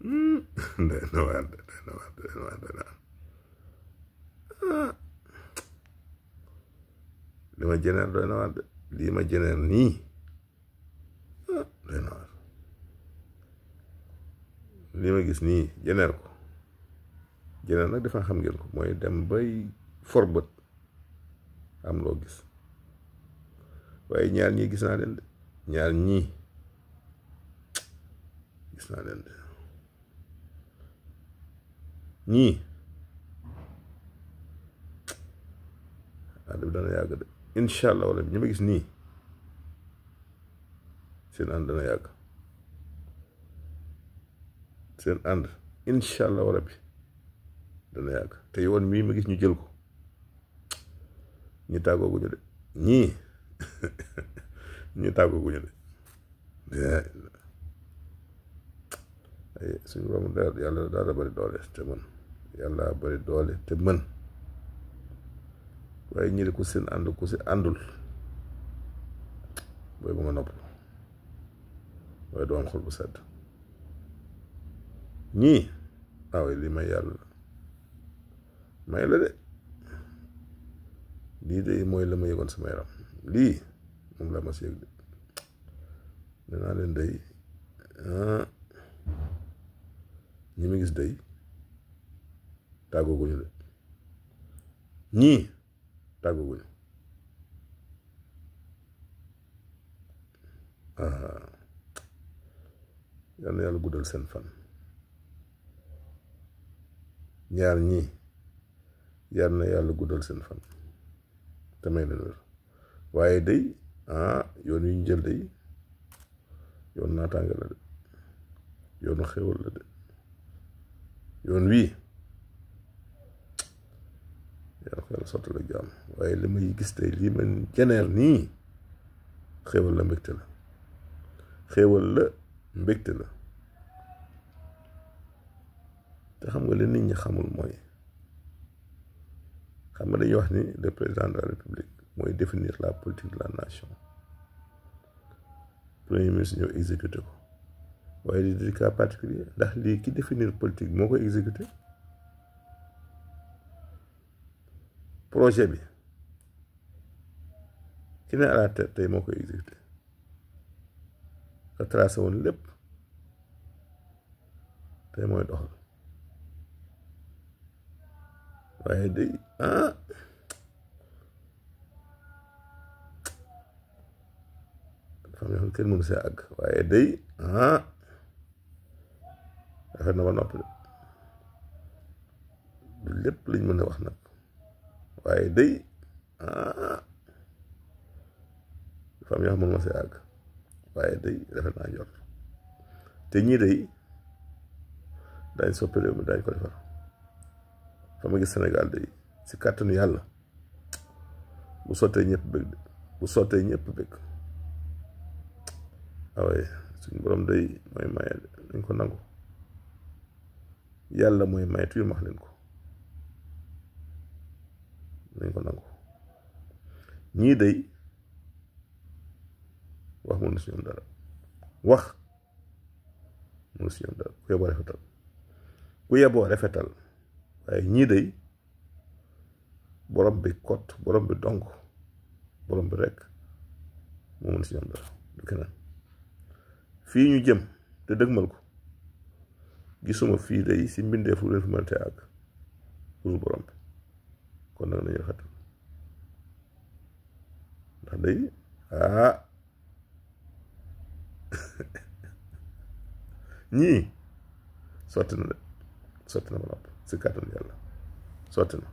doy na waar doy na waar doy na waar doy na waar li ma jëneer doy na waar de lii ma jëneer nii doy na waar lii ma gis nii jëneer ko jëneer nag dafa xam ngeen ko mooy dem bay forbët am loo gis waaye ñaar ñii gis naa leen de ñaar ñii gis naa leen de ñii ànd bi dana yàgg de incha allah wala ñi ma gis nii seen ànd dana yàgg seen ànd incha allah wala bi dana yàgg te yoon mii ma gis ñu jël ko ñu tàggooguñu de ñii ñu tàggooguñu de ay suñu borom yàlla daal bari doole te mën yàlla bari doole te mën waaye ñi ku seen ànd ku si àndul booy ba nga nopp waaye doo am xol bu sedd ñii waaw li may yàlla may la de lii de mooy la ma yëgoon sama yaram lii moom la ma si yëg de danaa leen day ñi ma gis day tàggooguñu de ñii tàggooguñu yal na yàlla guddal seen fan ñaar ñii yal na yàlla guddal seen fan te may leen wér waaye day yoon yu ñu jël day yoon naataange la de yoonu xéwal la de yoon wii yàlla ko yàlla sottal ak jàmm waaye li may gis tey lii man jeneer nii xéwal la mbégte la xéwal la mbégte la te xam nga li nit ñi xamul mooy xam nga dañuy wax ni le président de la république mooy définir la politique de la nation premier ministre ñëw exécuté ko waaye di di cas particulier ndax lii ki définir politique moo koy exécuté projet bi ki ne à la tête tey moo koy exécuté nga tracé woon lépp tey mooy doxal waaye day dafa am yoo xam kenn mënu see àgg waaye day rafet na ba noppi du lépp lañ mën a wax nag waaye day dafa am yoo xam mënu ma see àgg waaye day rafet naa jot te ñii day daañ soppi réew mi daañ ko defar fa ma gis Sénégal day si kàttanu yàlla bu sottee ñëpp bëgg de bu sottee ñëpp bëgg waaye suñu borom day mooy maye nañ ko nangu yàlla mooy maye tuy max leen ko nañ ko nangu ñii day wax mënu si ñoom dara wax mënu si ñoom dara ku yeboo rafetal ku yeboo rafetal waaye ñii day borom bi kot borom bi donk borom bi rekk moo mën si ñoom dara du keneen fii ñu jëm te dëgmal ko gisuma fii day si mbindeef lu leen fi mënatee àgg pour borom bi kon nag nañu rafetal ndax day ñii sotti na de sotti na ba noppi si kàttan yàlla sotti na